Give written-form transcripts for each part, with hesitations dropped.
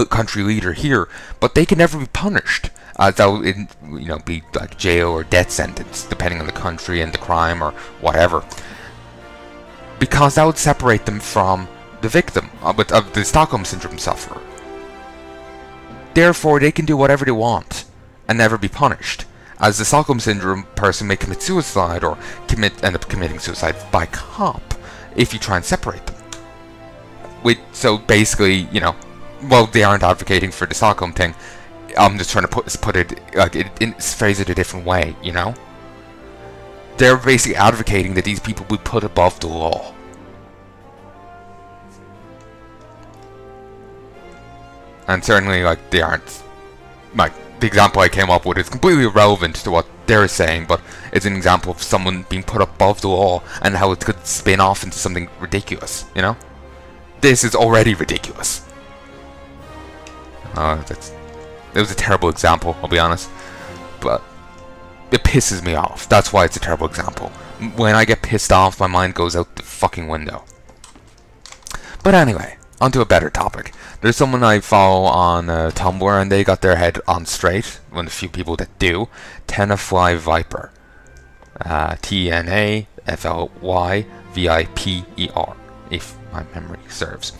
country leader here, but they can never be punished. That would, be like jail or death sentence, depending on the country and the crime or whatever. Because that would separate them from the victim of the Stockholm Syndrome sufferer. Therefore, they can do whatever they want and never be punished, as the Stockholm Syndrome person may commit suicide or end up committing suicide by cop if you try and separate them. So basically, well, they aren't advocating for the Stockholm thing. I'm just trying to put it phrase it a different way. They're basically advocating that these people be put above the law. And certainly, they aren't. The example I came up with is completely irrelevant to what they're saying, but it's an example of someone being put above the law and how it could spin off into something ridiculous, This is already ridiculous. It was a terrible example, I'll be honest. But it pisses me off. That's why it's a terrible example. When I get pissed off, my mind goes out the fucking window. But anyway, onto a better topic. There's someone I follow on Tumblr, and they got their head on straight. One of the few people that do. Tenafly Viper. TNAFLYVIPER, if my memory serves.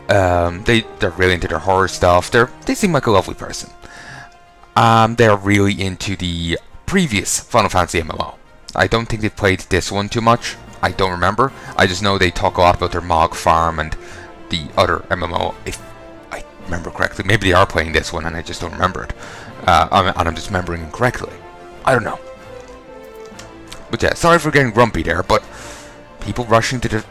They're really into their horror stuff. They seem like a lovely person. They're really into the previous Final Fantasy MMO. I don't think they've played this one too much. I don't remember. I just know they talk a lot about their Mog Farm and the other MMO, if I remember correctly. Maybe they are playing this one and I just don't remember it. And I'm just remembering incorrectly. I don't know. But yeah, sorry for getting grumpy there, but people rushing to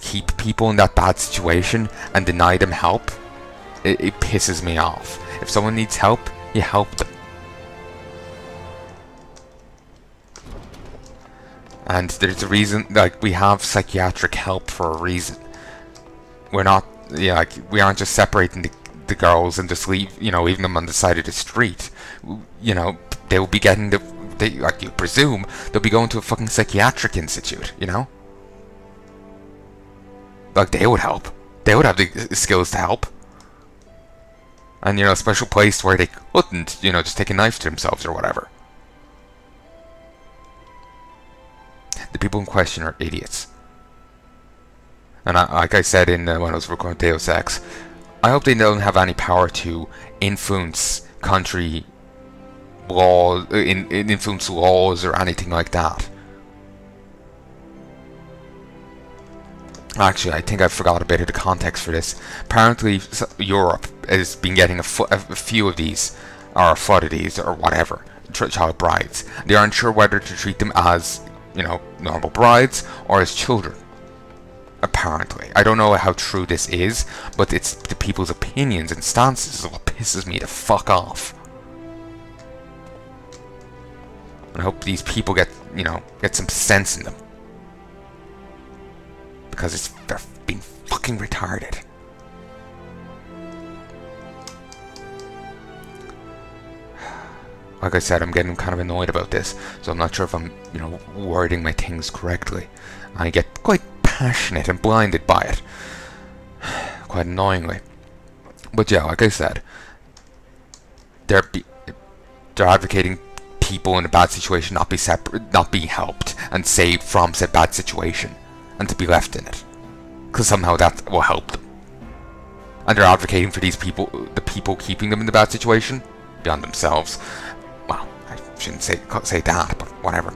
keep people in that bad situation and deny them help, it pisses me off. If someone needs help, you help them. And there's a reason, we have psychiatric help for a reason. We're not, we aren't just separating the girls and just leaving them on the side of the street. They will be getting you presume, they'll be going to a fucking psychiatric institute, they would help. They would have the skills to help. And, a special place where they couldn't, just take a knife to themselves or whatever. The people in question are idiots. And like I said when I was recording Deus Ex, I hope they don't have any power to influence country laws, influence laws or anything like that. Actually, I think I forgot a bit of the context for this. Apparently, Europe has been getting a few of these, or a flood of these, or whatever, child brides. They aren't sure whether to treat them as, normal brides, or as children. Apparently. I don't know how true this is, but it's the people's opinions and stances is what pisses me the fuck off. And I hope these people get some sense in them. Because they're being fucking retarded. Like I said, I'm getting kind of annoyed about this, so I'm not sure if I'm, wording my things correctly. I get quite passionate and blinded by it. Quite annoyingly. But yeah, like I said, they're advocating people in a bad situation not be helped and saved from said bad situation. And to be left in it, because somehow that will help them. And they're advocating for these people, the people keeping them in the bad situation, beyond themselves. Well, I shouldn't say that, but whatever.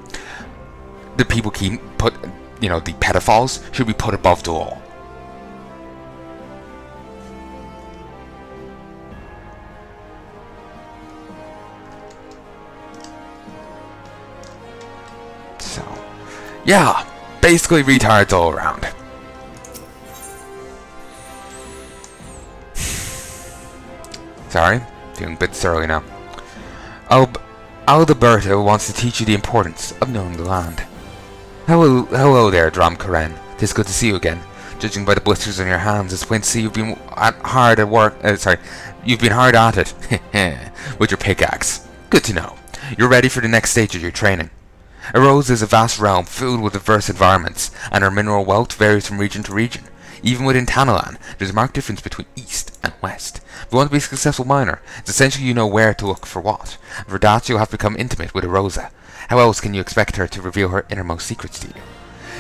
The people the pedophiles should be put above the law. So, yeah. Basically retards all around. Sorry, feeling a bit surly now. Alberto wants to teach you the importance of knowing the land. Hello there, Dram Karen. Tis good to see you again. Judging by the blisters on your hands, it's plain to see you've been hard at work. You've been hard at it with your pickaxe. Good to know. You're ready for the next stage of your training. Erosa is a vast realm filled with diverse environments, and our mineral wealth varies from region to region. Even within Tanalan, there's a marked difference between east and west. If you want to be a successful miner, it's essential you know where to look for what. And for that, you'll have to become intimate with Erosa. How else can you expect her to reveal her innermost secrets to you?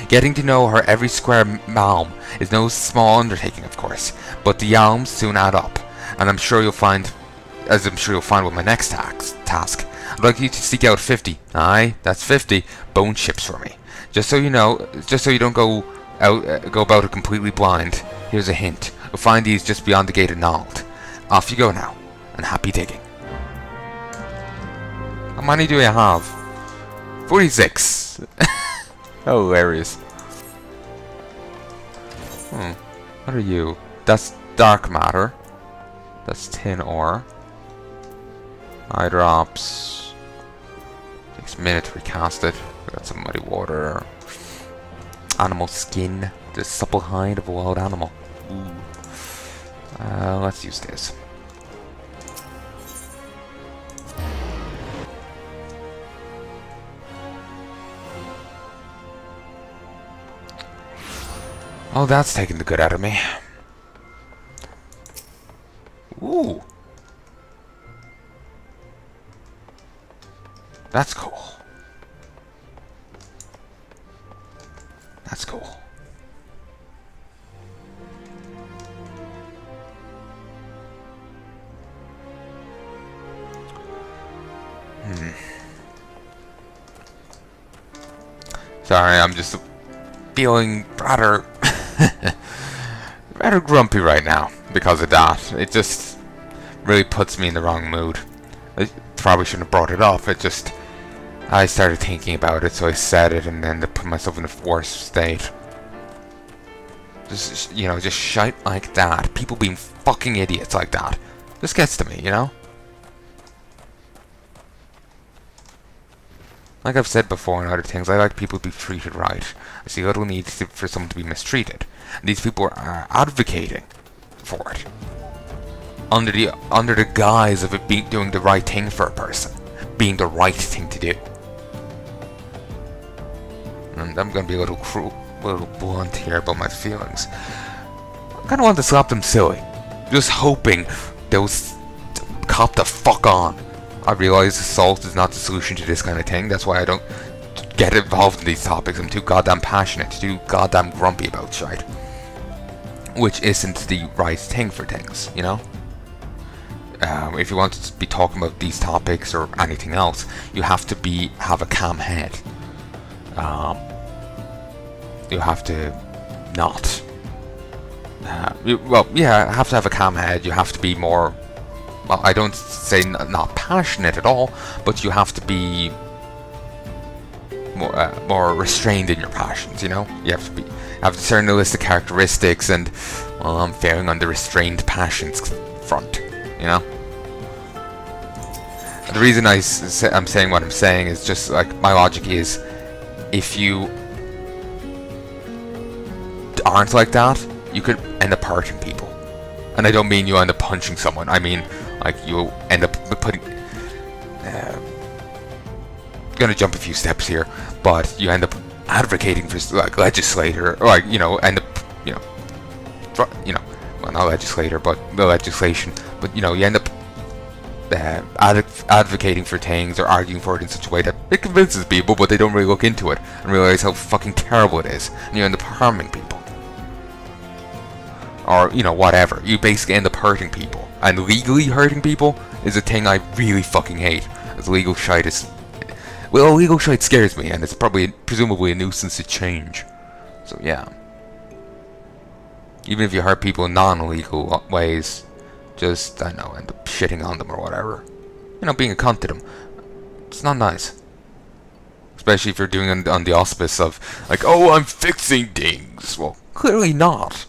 Getting to know her every square malm is no small undertaking, of course, but the yalms soon add up, and I'm sure you'll find with my next task. I'd like you to seek out 50, aye, that's 50, bone chips for me. Just so you know, just so you don't go about it completely blind, here's a hint. You'll find these just beyond the gate of Nald. Off you go now, and happy digging. How many do I have? 46! Hilarious. What are you? That's dark matter. That's tin ore. Eye drops. Takes a minute to recast it. We got some muddy water. Animal skin. The supple hide of a wild animal. Ooh. Let's use this. Oh, that's taking the good out of me. Ooh. That's cool. That's cool. Sorry, I'm just feeling rather rather grumpy right now because of that. It just really puts me in the wrong mood. I probably shouldn't have brought it up. It just, I started thinking about it, so I said it, and then to put myself in a worse state. Just, you know, just shite like that. People being fucking idiots like that. Just gets to me, you know? Like I've said before in other things, I like people to be treated right. I see little need for someone to be mistreated. And these people are advocating for it. Under the guise of it being doing the right thing for a person. Being the right thing to do. And I'm gonna be a little blunt here about my feelings. I kinda want to slap them silly. Just hoping they'll cop the fuck on. I realize assault is not the solution to this kind of thing. That's why I don't get involved in these topics. I'm too goddamn passionate, too goddamn grumpy about shit. Which isn't the right thing for things, you know? If you want to be talking about these topics or anything else, you have to have a calm head. You have to not. Well, yeah, have to have a calm head. You have to be more. Well, I don't say not passionate at all, but you have to be more restrained in your passions. You know, you have to have a certain list of characteristics, and well, I'm faring on the restrained passions front. You know. And the reason I'm saying what I'm saying is just like my logic is, if you aren't like that, you could end up hurting people. And I don't mean you end up punching someone. I mean, like, you end up putting... gonna jump a few steps here, but you end up advocating for, like, legislator, or, like, you know, end up, you know, well, not legislator, but the legislation, but, you know, you end up advocating for things or arguing for it in such a way that it convinces people, but they don't really look into it and realize how fucking terrible it is, and you end up harming people. Or, you know, whatever. You basically end up hurting people. And legally hurting people is a thing I really fucking hate. As legal shite is... Well, legal shite scares me, and it's presumably a nuisance to change. So, yeah. Even if you hurt people in non-legal ways, just, I don't know, end up shitting on them or whatever. You know, being a cunt to them. It's not nice. Especially if you're doing it on the auspice of, like, oh, I'm fixing things. Well, clearly not.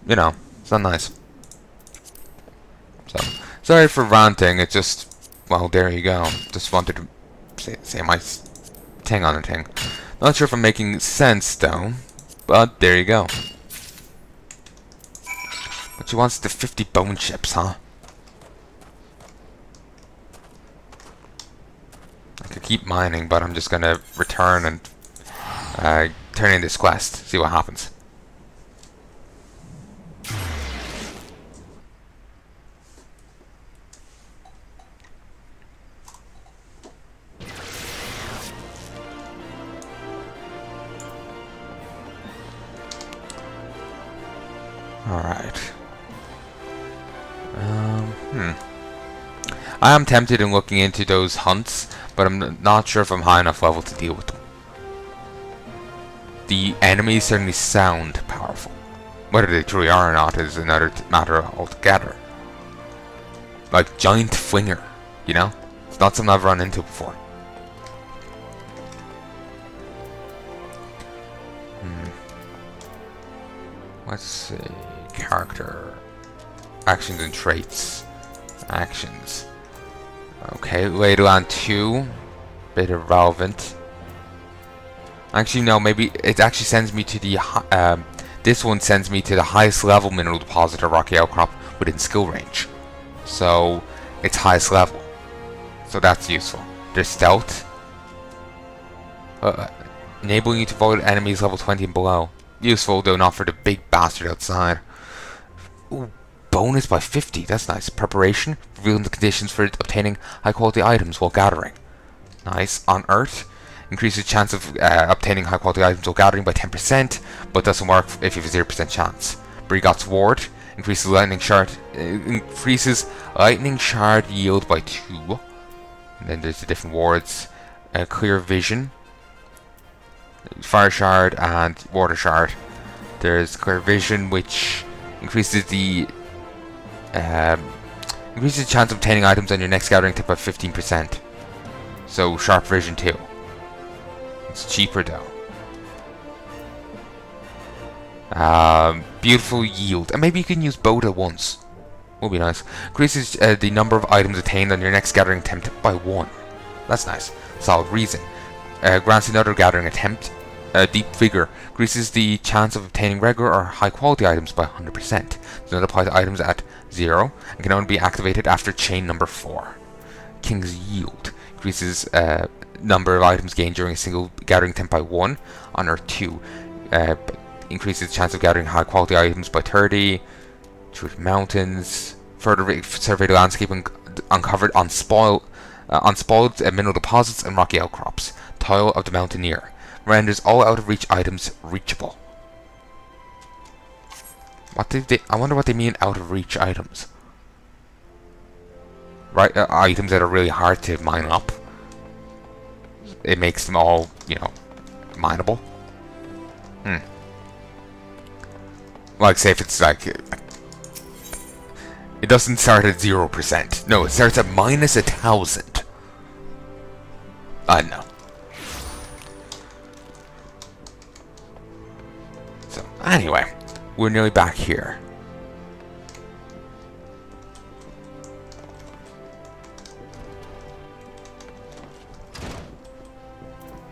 You know, it's not nice. So, sorry for ranting, it just, well, there you go. Just wanted to say my thing on a thing. Not sure if I'm making sense, though, but there you go. But she wants the 50 bone chips, huh? could keep mining, but I'm just gonna return and turn in this quest, see what happens. Alright. I am tempted in looking into those hunts, but I'm not sure if I'm high enough level to deal with them. The enemies certainly sound powerful. Whether they truly are or not is another matter altogether. Like Giant Flinger, you know? It's not something I've run into before. Let's see. Character. Actions and traits. Actions. Okay, Ul'dah 2. Bit irrelevant. Actually, no, maybe it actually sends me to the... this one sends me to the highest level mineral deposit or rocky outcrop within skill range. So, it's highest level. So that's useful. There's stealth. Enabling you to avoid enemies level 20 and below. Useful, though not for the big bastard outside. Ooh, bonus by 50. That's nice. Preparation. Revealing the conditions for obtaining high quality items while gathering. Nice. On Earth. Increases chance of obtaining high quality items while gathering by 10%, but doesn't work if you have a 0% chance. Brigot's Ward. Increases lightning shard yield by 2. And then there's the different wards. Clear vision. Fire shard and water shard. There's clear vision, which increases the chance of obtaining items on your next gathering tip by 15%. So sharp vision too. It's cheaper though. Beautiful yield, and maybe you can use both at once. Will be nice. Increases the number of items attained on your next gathering attempt by 1. That's nice. Solid reason. Grants another gathering attempt. Deep Vigor increases the chance of obtaining regular or high quality items by 100%. Does not apply to items at 0 and can only be activated after chain number 4. King's Yield increases number of items gained during a single gathering attempt by 1 on Earth 2. Increases the chance of gathering high quality items by 30. Through the mountains. Further survey the landscape uncovered unspoiled mineral deposits and rocky outcrops. Toil of the Mountaineer. Renders all out of reach items reachable. I wonder what they mean out of reach items. Right, items that are really hard to mine up. It makes them all, you know, mineable. Like, say if it's like... It doesn't start at 0%. No, it starts at minus 1,000. I don't know. So, anyway, we're nearly back here.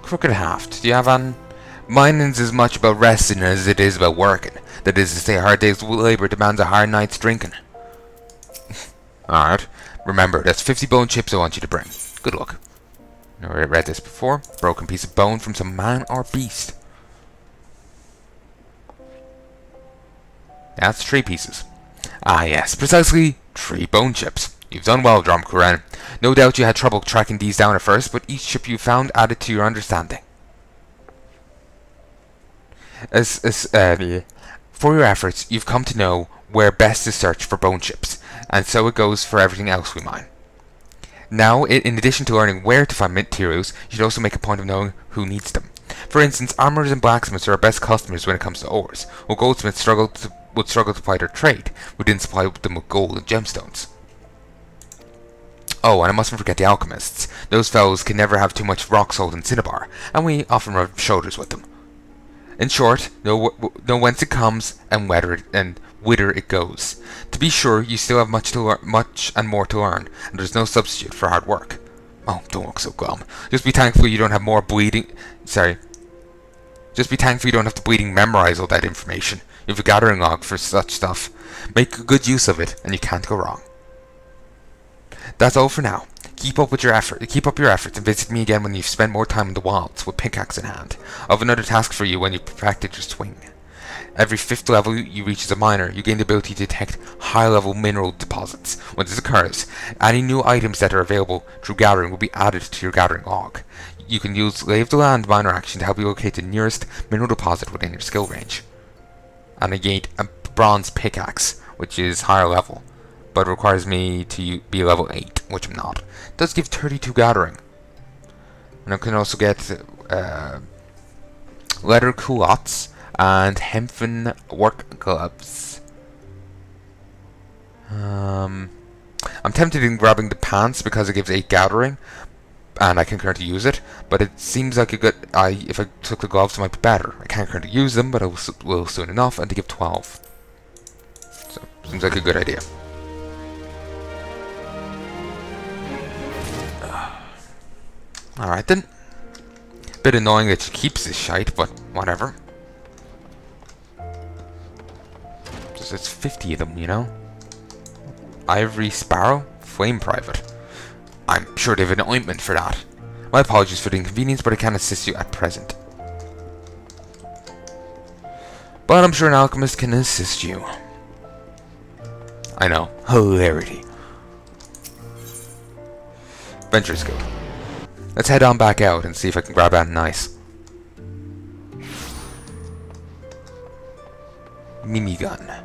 Crooked Haft. Do you have an... Mining's as much about resting as it is about working. That is to say, a hard day's labor demands a hard night's drinking. Alright. Remember, that's 50 bone chips I want you to bring. Good luck. Never read this before. Broken piece of bone from some man or beast. That's 3 pieces. Ah yes, precisely 3 bone chips. You've done well, Dromkuren. No doubt you had trouble tracking these down at first, but each chip you found added to your understanding. For your efforts, you've come to know where best to search for bone chips, and so it goes for everything else we mine. Now, in addition to learning where to find materials, you should also make a point of knowing who needs them. For instance, armorers and blacksmiths are our best customers when it comes to ores, while goldsmiths would struggle to ply their trade. We didn't supply them with gold and gemstones. Oh, and I mustn't forget the alchemists. Those fellows can never have too much rock salt and cinnabar, and we often rub shoulders with them. In short, know whence it comes and whither it goes. To be sure, you still have much and more to learn, and there's no substitute for hard work. Oh, don't look so glum. Just be thankful you don't have more bleeding. Just be thankful you don't have to bleeding memorize all that information. You have a gathering log for such stuff. Make good use of it, and you can't go wrong. That's all for now. Keep up your efforts and visit me again when you've spent more time in the wilds with pickaxe in hand. I have another task for you when you've perfected your swing. Every 5th level you reach as a miner, you gain the ability to detect high-level mineral deposits. When this occurs, any new items that are available through gathering will be added to your gathering log. You can use Lay of the Land miner action to help you locate the nearest mineral deposit within your skill range. And I gained a bronze pickaxe, which is higher level, but it requires me to be level 8, which I'm not. It does give 32 gathering. And I can also get leather culottes and hempen work gloves. I'm tempted in grabbing the pants because it gives 8 gathering, and I can currently use it. But it seems like a good. If I took the gloves, it might be better. I can't currently use them, but I will soon enough, and they give 12. So seems like a good idea. Alright then. Bit annoying that she keeps this shite, but whatever. Just it's 50 of them, you know? Ivory Sparrow? Flame Private. I'm sure they have an ointment for that. My apologies for the inconvenience, but I can't assist you at present. But I'm sure an alchemist can assist you. I know. Hilarity. Venture skill. Let's head on back out and see if I can grab anything nice. Minigun.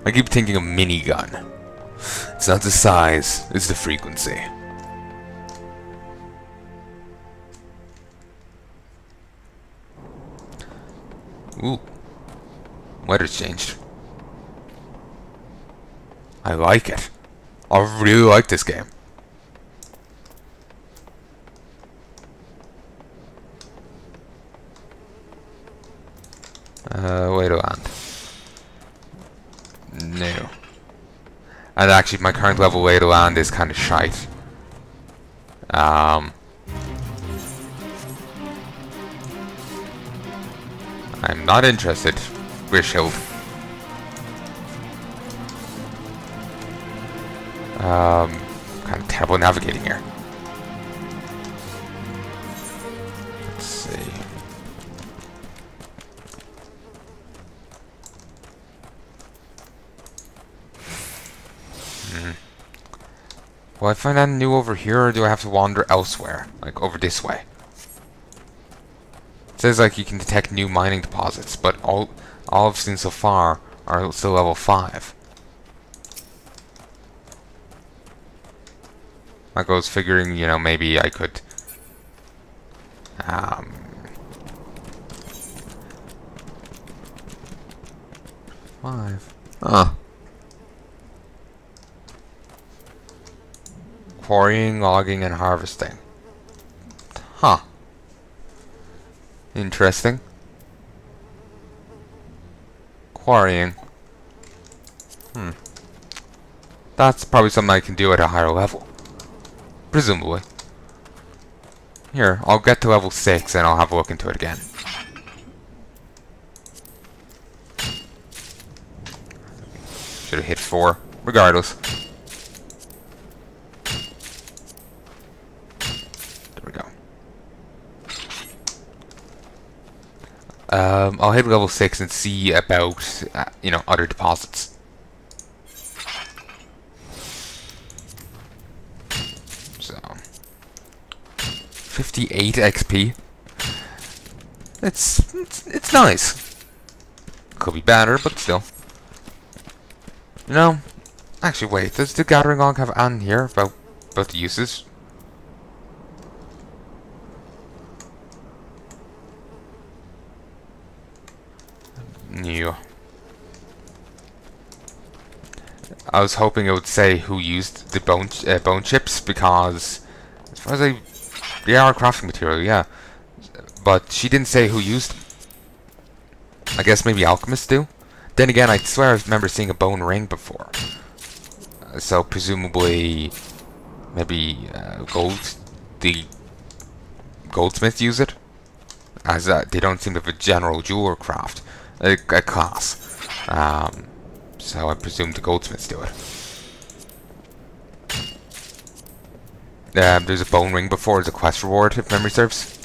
I keep thinking of minigun. It's not the size, it's the frequency. Ooh. Weather's changed. I like it. I really like this game. Way to land. No. And actually, my current level way to land is kind of shite. I'm not interested. Wishield. Kind of terrible navigating here. Let's see. Will I find anything new over here, or do I have to wander elsewhere? Like, over this way? It says, like, you can detect new mining deposits, but all I've seen so far are still level 5. Like, I was figuring, you know, maybe I could... 5. Huh. Quarrying, logging, and harvesting. Huh. Interesting. Quarrying. That's probably something I can do at a higher level. Presumably. Here, I'll get to level 6 and I'll have a look into it again. Should have hit 4. Regardless. There we go. I'll hit level 6 and see about, you know, other deposits. So, 58 XP. It's nice. Could be better, but still. You know, actually, wait. Does the gathering log have on here about the uses? New. I was hoping it would say who used the bone chips, because as far as they are crafting material, yeah. But she didn't say who used them. I guess maybe alchemists do. Then again, I swear I remember seeing a bone ring before. So presumably, maybe the goldsmiths use it, as they don't seem to have a general jeweler craft, a class. So I presume the goldsmiths do it. there's a bone ring before as a quest reward, if memory serves.